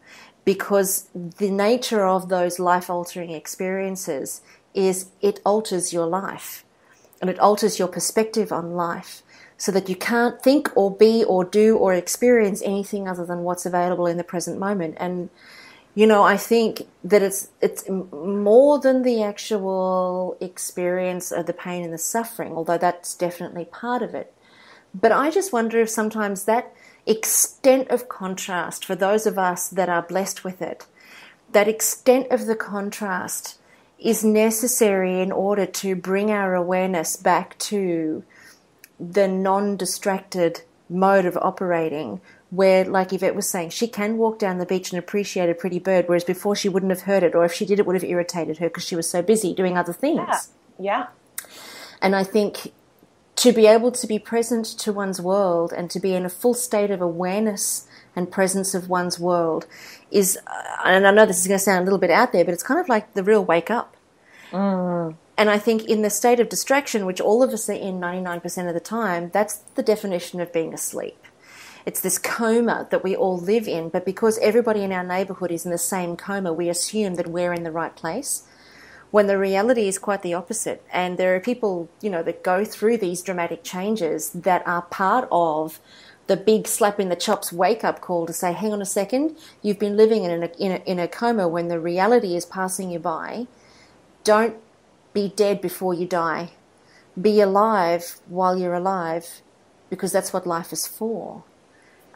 because the nature of those life-altering experiences is it alters your life, and it alters your perspective on life, so that you can't think or be or do or experience anything other than what's available in the present moment. And, I think that it's more than the actual experience of the pain and the suffering, although that's definitely part of it. But I just wonder if sometimes that extent of contrast, for those of us that are blessed with it, that extent of the contrast is necessary in order to bring our awareness back to the non-distracted mode of operating, where, like Yvette was saying, she can walk down the beach and appreciate a pretty bird, whereas before she wouldn't have heard it, or if she did, it would have irritated her because she was so busy doing other things. Yeah. And I think to be able to be present to one's world and to be in a full state of awareness and presence of one's world is, and I know this is going to sound a little bit out there, but it's kind of like the real wake up. Mm. And I think in the state of distraction, which all of us are in 99% of the time, that's the definition of being asleep. It's this coma that we all live in, but because everybody in our neighbourhood is in the same coma, we assume that we're in the right place, when the reality is quite the opposite. And there are people, that go through these dramatic changes that are part of the big slap in the chops wake-up call to say, hang on a second, you've been living in a coma when the reality is passing you by. Don't be dead before you die. Be alive while you're alive, because that's what life is for.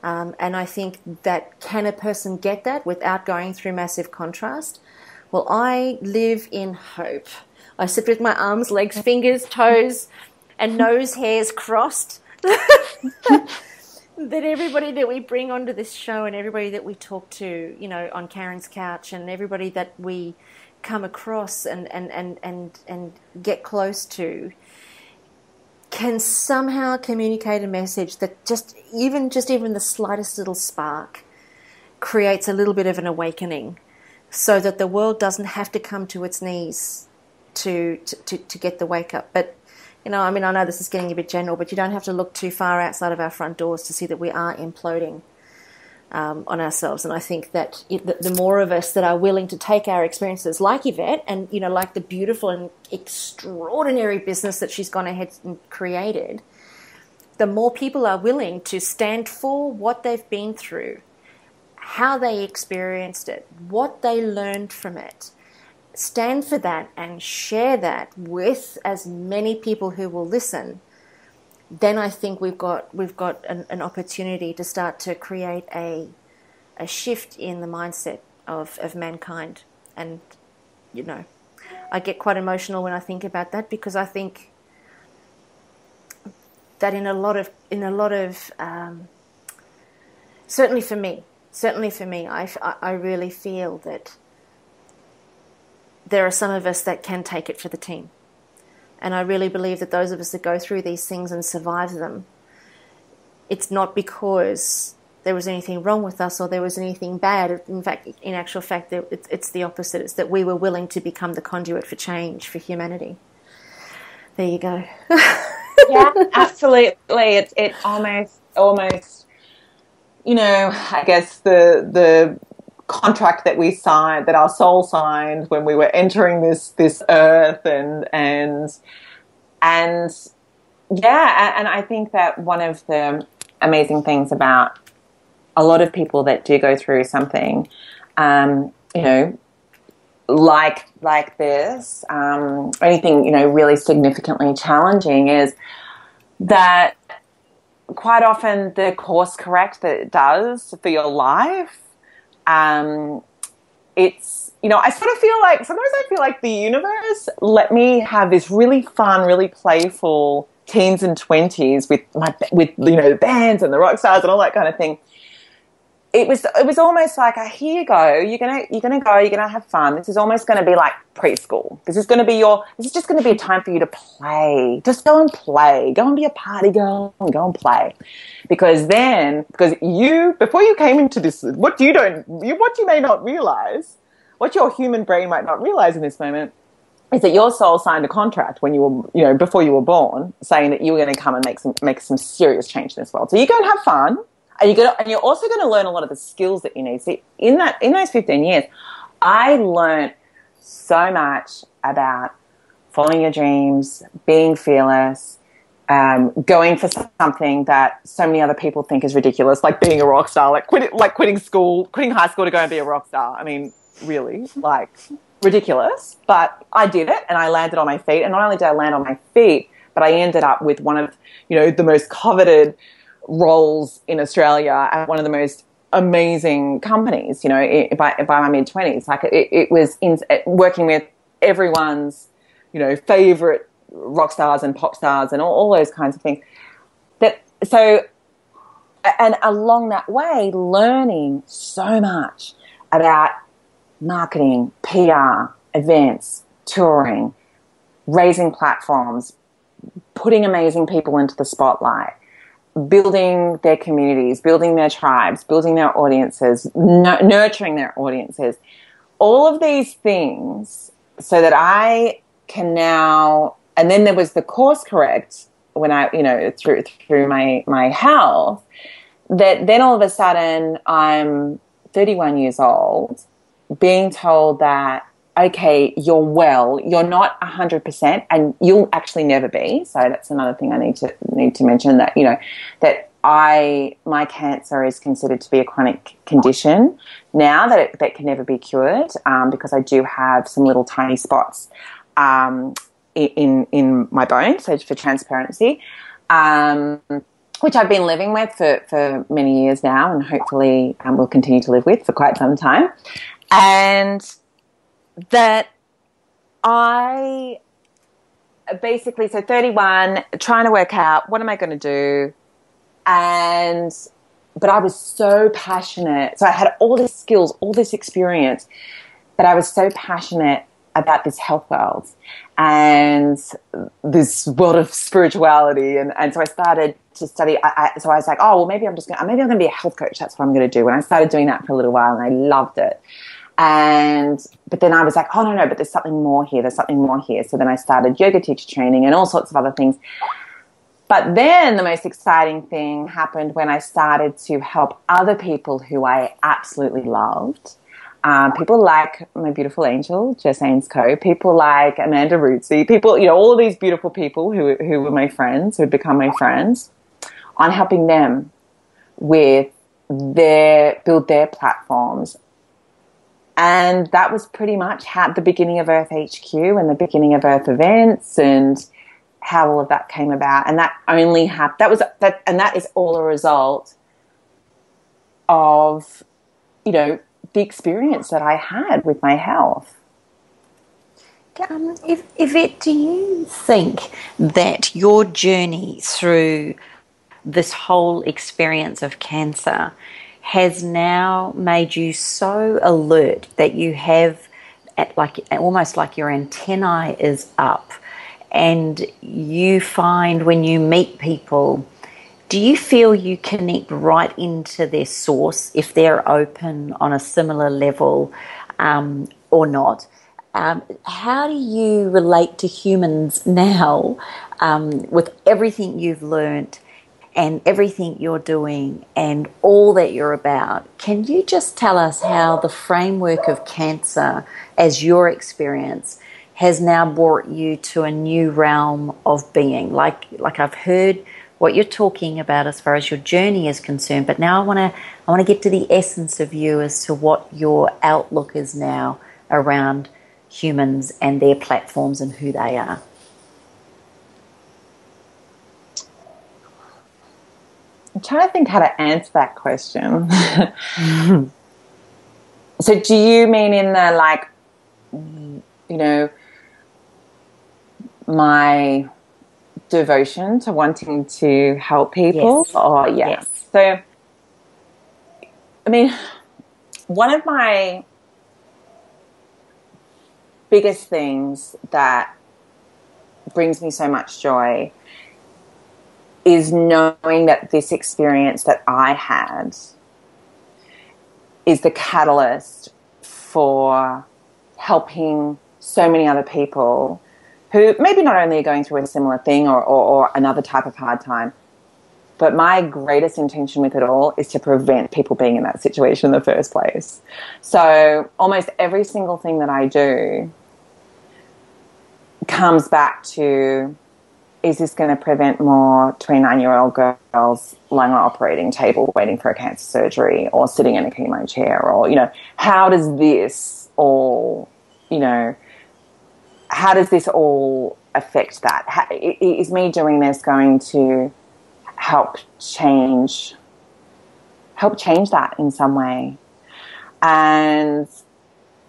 And I think that, can a person get that without going through massive contrast? Well, I live in hope. I sit with my arms, legs, fingers, toes, and nose hairs crossed. That everybody that we bring onto this show, and everybody that we talk to, on Karen's couch, and everybody that we come across and get close to, can somehow communicate a message that just even the slightest little spark creates a little bit of an awakening, so that the world doesn't have to come to its knees to get the wake up. But I know this is getting a bit general, but you don't have to look too far outside of our front doors to see that we are imploding on ourselves. And I think that the more of us that are willing to take our experiences, like Yvette, and like the beautiful and extraordinary business that she's gone ahead and created, the more people are willing to stand for what they've been through, how they experienced it, what they learned from it, stand for that and share that with as many people who will listen, then I think we've got an opportunity to start to create a shift in the mindset of mankind. And I get quite emotional when I think about that, because I think that in a lot of certainly for me, I really feel that there are some of us that can take it for the team. And I really believe that those of us that go through these things and survive them, it's not because there was anything wrong with us or there was anything bad. In actual fact, it's the opposite. It's that we were willing to become the conduit for change, for humanity. There you go. Yeah, absolutely. It almost, I guess the contract that we signed, that our soul signed when we were entering this earth, and I think that one of the amazing things about a lot of people that do go through something, like this, anything really significantly challenging, is that quite often the course correct that it does for your life, it's, I sort of feel like, sometimes I feel like the universe let me have this really fun, really playful teens and 20s with the bands and the rock stars and all that kind of thing. It was almost like, here you go, you're gonna have fun. This is almost gonna be like preschool. This is just gonna be a time for you to play. Just go and play. Go and be a party girl and go and play. Because you, before you came into this, what you may not realize, what your human brain might not realize in this moment, is that your soul signed a contract when you were, before you were born, saying that you were going to come and make some serious change in this world. So you go and have fun. And you're also going to learn a lot of the skills that you need. See, in those 15 years, I learned so much about following your dreams, being fearless, going for something that so many other people think is ridiculous, like being a rock star, like quitting high school to go and be a rock star. I mean, really, ridiculous. But I did it, and I landed on my feet. And not only did I land on my feet, but I ended up with one of the most coveted roles in Australia at one of the most amazing companies, by my mid-20s. Like it was working with everyone's, favorite rock stars and pop stars and all those kinds of things. And along that way, learning so much about marketing, PR, events, touring, raising platforms, putting amazing people into the spotlight, building their communities, building their tribes, building their audiences, nurturing their audiences, all of these things, so that I can now, and then there was the course correct when I, through my health, that then all of a sudden I'm 31 years old, being told that, okay, you're not 100%, and you'll actually never be. So that's another thing I need to mention, that, that my cancer is considered to be a chronic condition now, that can never be cured, because I do have some little tiny spots in my bone, so for transparency, which I've been living with for many years now, and hopefully will continue to live with for quite some time. And that I basically, so 31, trying to work out what am I going to do, but I was so passionate. So I had all these skills, all this experience, but I was so passionate about this health world and this world of spirituality. And so I started to study. So I was like, oh, well, maybe I'm going to be a health coach. That's what I'm going to do. And I started doing that for a little while and I loved it. But then I was like, oh, no, but there's something more here. There's something more here. So then I started yoga teacher training and all sorts of other things. But then the most exciting thing happened when I started to help other people who I absolutely loved. People like my beautiful angel, Jess Ainscoe, people like Amanda Rootsey, people, all of these beautiful people who were my friends, who had become my friends, on helping them with build their platforms. And that was pretty much the beginning of Earth HQ and the beginning of Earth Events and how all of that came about. And that only happened, that is all a result of, the experience that I had with my health. Yvette, do you think that your journey through this whole experience of cancer has now made you so alert that you have, almost like your antennae is up, and you find when you meet people, do you feel you connect right into their source if they're open on a similar level or not? How do you relate to humans now with everything you've learnt and everything you're doing and all that you're about? Can you just tell us how the framework of cancer as your experience has now brought you to a new realm of being? Like I've heard what you're talking about as far as your journey is concerned, but now I want to get to the essence of you as to what your outlook is now around humans and their platforms and who they are. I'm trying to think how to answer that question. So do you mean in the, my devotion to wanting to help people? Yes. Or yes. So, I mean, one of my biggest things that brings me so much joy is knowing that this experience that I had is the catalyst for helping so many other people who maybe not only are going through a similar thing or another type of hard time, but my greatest intention with it all is to prevent people being in that situation in the first place. So almost every single thing that I do comes back to, is this going to prevent more 29-year-old girls lying on an operating table waiting for a cancer surgery or sitting in a chemo chair? Or, how does this all, how does this all affect that? Is me doing this going to help change that in some way? And,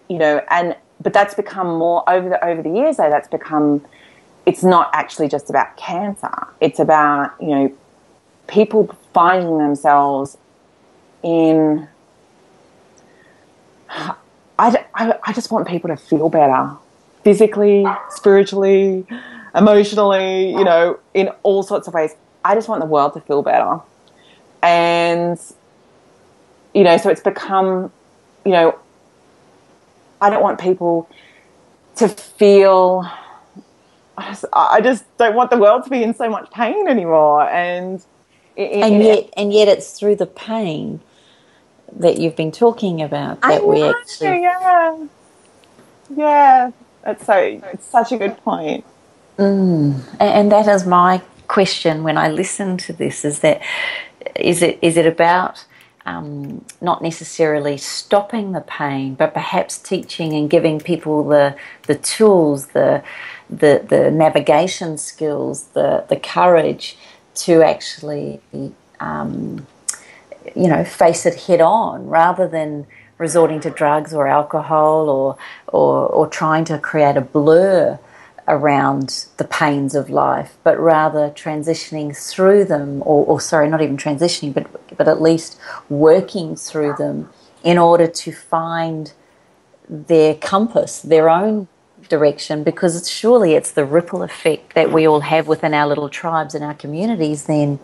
but that's become more over the years, though, that's become, it's not actually just about cancer. It's about, people finding themselves in, I just want people to feel better. Physically, spiritually, emotionally, in all sorts of ways. I just want the world to feel better. And, so it's become, I don't want people to feel, I just don't want the world to be in so much pain anymore. And yet it's through the pain that you've been talking about that we actually... Yeah. It's such a good point. And that is my question when I listen to this, is it about not necessarily stopping the pain, but perhaps teaching and giving people the tools, the navigation skills, the courage to actually face it head on, rather than resorting to drugs or alcohol or trying to create a blur around the pains of life, but rather transitioning through them, or sorry, not even transitioning, but at least working through them in order to find their compass, their own direction, because surely it's the ripple effect that we all have within our little tribes and our communities then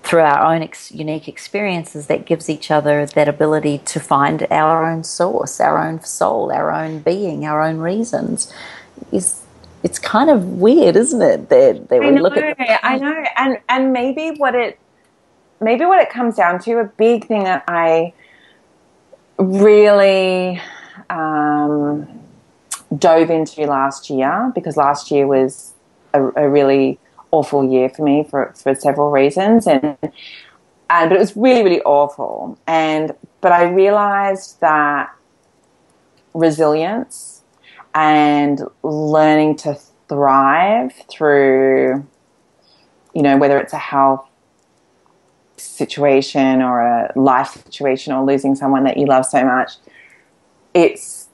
through our own unique experiences that gives each other that ability to find our own source, our own soul, our own being, our own reasons. It's kind of weird, isn't it? That we look at I know, and maybe what it comes down to, a big thing that I really dove into last year, because last year was a really awful year for me for several reasons, but it was really, really awful. But I realized that resilience and learning to thrive through, whether it's a health situation or a life situation or losing someone that you love so much, it's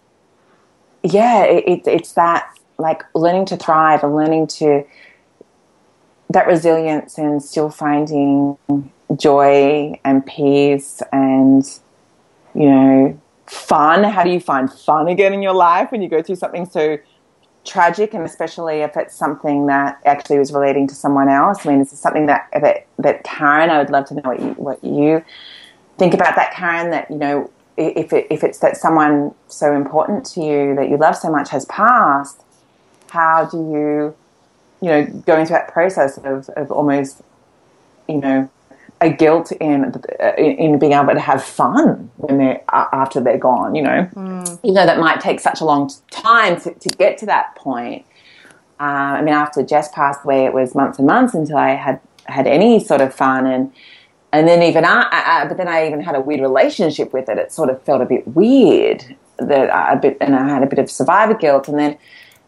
that, like, learning to thrive and learning to that resilience and still finding joy and peace and, fun. How do you find fun again in your life when you go through something so tragic, and especially if it's something that actually was relating to someone else? I mean, this is something that Karen, I would love to know what you think about that, Karen, that, if it's that someone so important to you that you love so much has passed, how do you, going through that process of almost, a guilt in being able to have fun when after they're gone, even though that might take such a long time to get to that point. I mean, after Jess passed away, it was months and months until I had any sort of fun, and then but then I even had a weird relationship with it. It sort of felt a bit weird and I had a bit of survivor guilt, and then.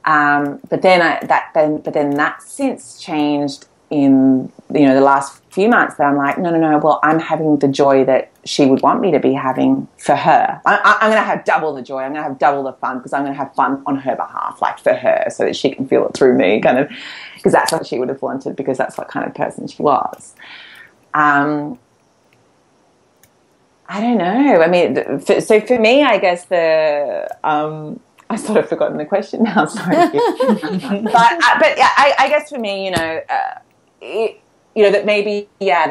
But then that since changed in the last few months, that I'm like, no. Well, I'm having the joy that she would want me to be having for her. I'm going to have double the joy. I'm going to have double the fun, because I'm going to have fun on her behalf, like for her, so that she can feel it through me, kind of, because that's what she would have wanted, because that's what kind of person she was. I don't know. I mean, so for me, I guess I sort of forgotten the question now. Sorry, but I guess for me, that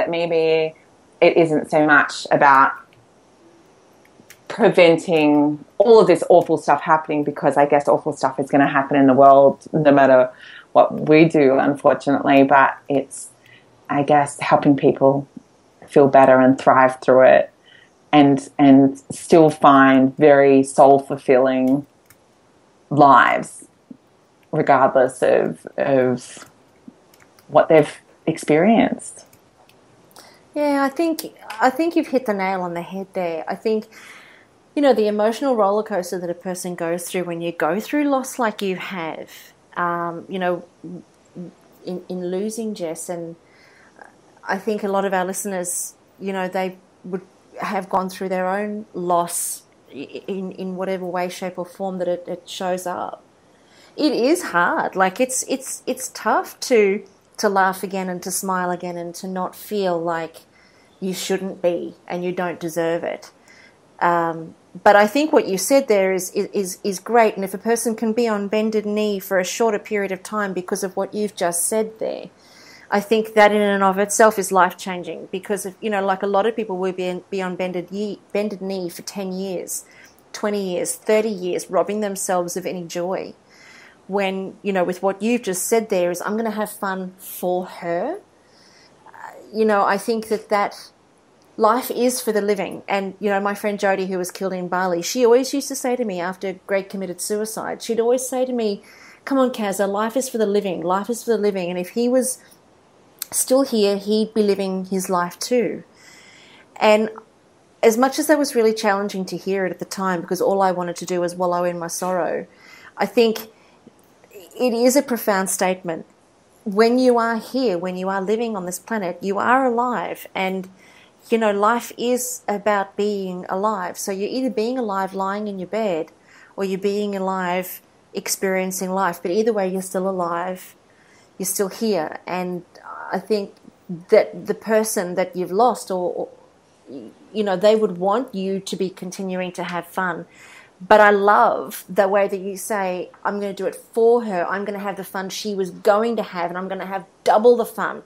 maybe it isn't so much about preventing all of this awful stuff happening, because I guess awful stuff is going to happen in the world no matter what we do, unfortunately. But it's, I guess, helping people feel better and thrive through it, and still find very soul fulfilling lives, regardless of what they've experienced. Yeah, I think you've hit the nail on the head there. I think, the emotional roller coaster that a person goes through when you go through loss like you have, in losing Jess, and I think a lot of our listeners, they would have gone through their own loss in whatever way, shape or form that it shows up. It is hard. Like, it's tough to laugh again and to smile again and to not feel like you shouldn't be and you don't deserve it. But I think what you said there is great. And if a person can be on bended knee for a shorter period of time because of what you've just said there, I think that in and of itself is life-changing, because, like a lot of people will be on bended knee for 10 years, 20 years, 30 years, robbing themselves of any joy. When, with what you've just said there is, I'm going to have fun for her. I think that life is for the living. And, my friend Jodie, who was killed in Bali, she always used to say to me after Greg committed suicide, she'd always say to me, come on, Kazza, life is for the living. Life is for the living. And if he was still here, he'd be living his life too. And as much as that was really challenging to hear it at the time, because all I wanted to do was wallow in my sorrow, I think it is a profound statement. When you are here, when you are living on this planet, you are alive, and life is about being alive. So you're either being alive lying in your bed, or you're being alive experiencing life, but either way you're still alive, you're still here. And I think that the person that you've lost, or they would want you to be continuing to have fun, But I love the way that you say, I'm going to do it for her. I'm going to have the fun she was going to have, and I'm going to have double the fun.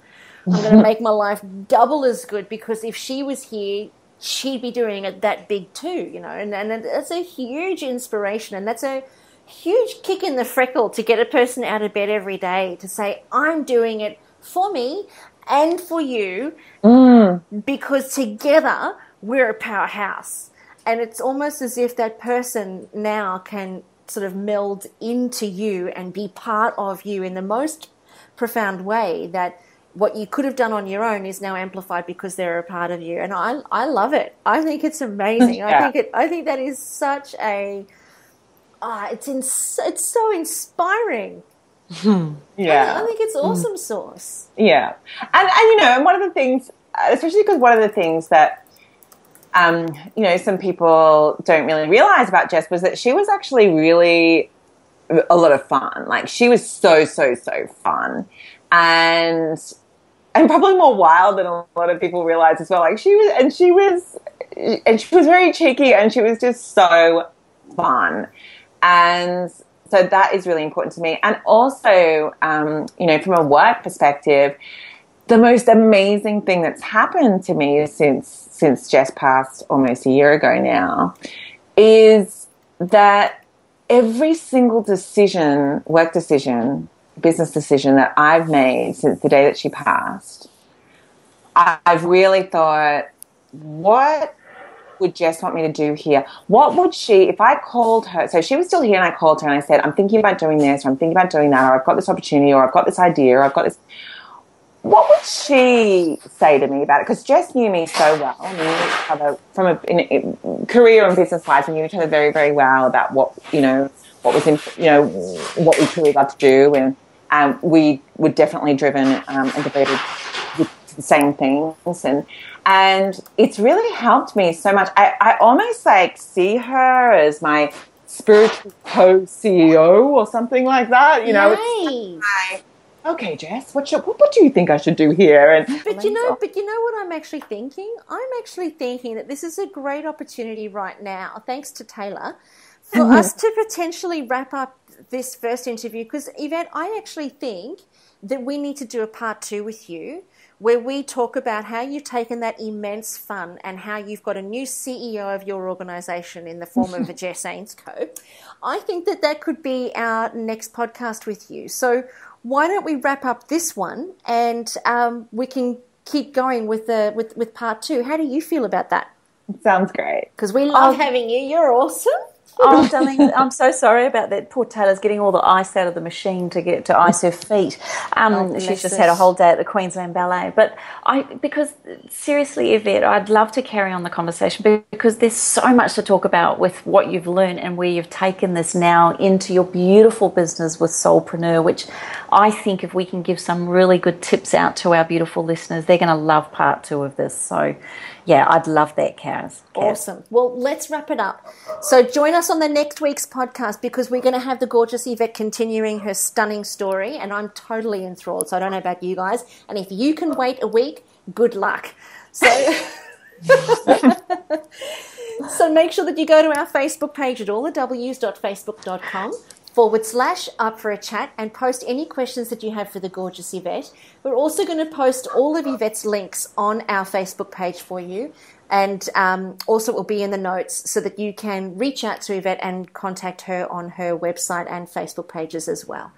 I'm going to make my life double as good, because if she was here, she'd be doing it that big too, you know. And that's a huge inspiration, and that's a huge kick in the freckle to get a person out of bed every day to say, I'm doing it for me and for you, because together we're a powerhouse. And it's almost as if that person now can sort of meld into you and be part of you in the most profound way, that what you could have done on your own is now amplified because they're a part of you. And I love it. I think it's amazing. Yeah. I think that is such a it's so inspiring. Yeah. I think it's awesome sauce. Yeah. And you know, and one of the things, especially because one of the things that you know, some people don't really realize about Jess was that she was actually really a lot of fun. Like, she was so fun, and probably more wild than a lot of people realize as well. Like, she was very cheeky, and she was just so fun. And so that is really important to me. And also, you know, from a work perspective, the most amazing thing that's happened to me since Jess passed almost a year ago now is that every single decision, work decision, business decision that I've made since the day that she passed, I've really thought, what would Jess want me to do here? What would she, if I called her, so she was still here and I called her and I said, I'm thinking about doing this, or I'm thinking about doing that, or I've got this opportunity, or I've got this idea, or I've got this, what would she say to me about it? Because Jess knew me so well. We knew each other from in career and business wise. We knew each other very, very well about what, you know, what was in, you know, what we truly loved to do, and we were definitely driven and devoted to the same things, and it's really helped me so much. I almost like see her as my spiritual co-CEO or something like that. You know, it's like, okay, Jess, what do you think I should do here? But you know what I'm actually thinking? I'm actually thinking that this is a great opportunity right now, thanks to Taylor, for us to potentially wrap up this first interview. Because, Yvette, I actually think that we need to do a part 2 with you, where we talk about how you've taken that immense fun and how you've got a new CEO of your organisation in the form of a Jess Ainscoe. I think that could be our next podcast with you. So why don't we wrap up this one, and we can keep going with part 2. How do you feel about that? Sounds great. Because we love having you. You're awesome. Oh, darling, I'm so sorry about that. Poor Taylor's getting all the ice out of the machine to get to ice her feet. She's just had a whole day at the Queensland Ballet. But because seriously, Yvette, I'd love to carry on the conversation, because there's so much to talk about with what you've learned and where you've taken this now into your beautiful business with Soulpreneur, which I think if we can give some really good tips out to our beautiful listeners, they're going to love part 2 of this. So, yeah, I'd love that, Kaz. Awesome. Well, let's wrap it up. So join us on the next week's podcast, because we're going to have the gorgeous Yvette continuing her stunning story, and I'm totally enthralled. So I don't know about you guys. And if you can wait a week, good luck. So, so make sure that you go to our Facebook page at allthews.facebook.com/up for a chat and post any questions that you have for the gorgeous Yvette. We're also going to post all of Yvette's links on our Facebook page for you, and also it will be in the notes so that you can reach out to Yvette and contact her on her website and Facebook pages as well.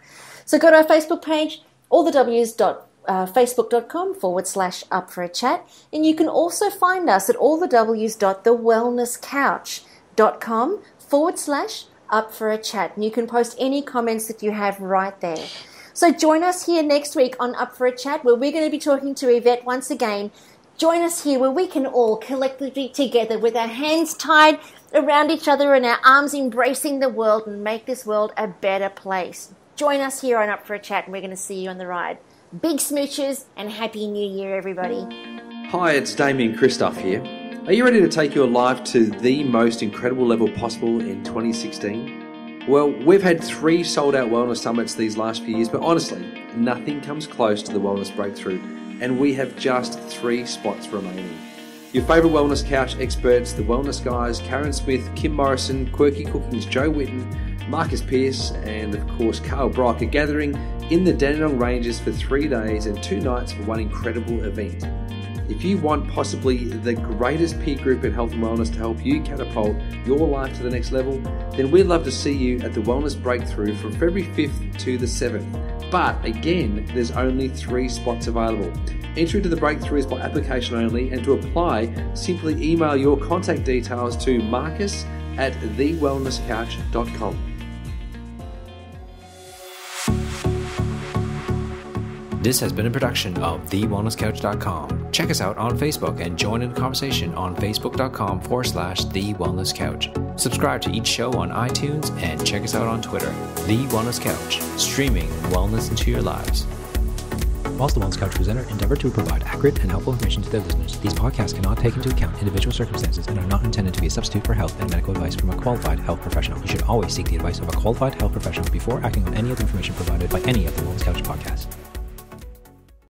So go to our Facebook page, allthews.facebook.com/up for a chat, and you can also find us at allthews.thewellnesscouch.com/up for a chat, and you can post any comments that you have right there. So join us here next week on Up for a Chat, where we're going to be talking to Yvette once again. Join us here where we can all collectively together, with our hands tied around each other and our arms embracing the world, and make this world a better place. Join us here on Up for a Chat, and we're going to see you on the ride. Big smooches and Happy New Year, everybody. Hi, it's Damien Christoph here. Are you ready to take your life to the most incredible level possible in 2016? Well, we've had 3 sold-out wellness summits these last few years, but honestly, nothing comes close to the Wellness Breakthrough, and we have just 3 spots remaining. Your favourite Wellness Couch experts, the Wellness Guys, Karen Smith, Kim Morrison, Quirky Cooking's Joe Whitten, Marcus Pearce, and of course Carl Brock are gathering in the Dandenong Ranges for 3 days and 2 nights for one incredible event. If you want possibly the greatest peer group in health and wellness to help you catapult your life to the next level, then we'd love to see you at the Wellness Breakthrough from February 5th to the 7th. But again, there's only 3 spots available. Entry into the Breakthrough is by application only, and to apply, simply email your contact details to marcus@thewellnesscouch.com. This has been a production of TheWellnessCouch.com. Check us out on Facebook and join in the conversation on Facebook.com/TheWellnessCouch. Subscribe to each show on iTunes and check us out on Twitter. The Wellness Couch, streaming wellness into your lives. Whilst the Wellness Couch presenter endeavor to provide accurate and helpful information to their listeners, these podcasts cannot take into account individual circumstances and are not intended to be a substitute for health and medical advice from a qualified health professional. You should always seek the advice of a qualified health professional before acting on any of the information provided by any of the Wellness Couch podcasts.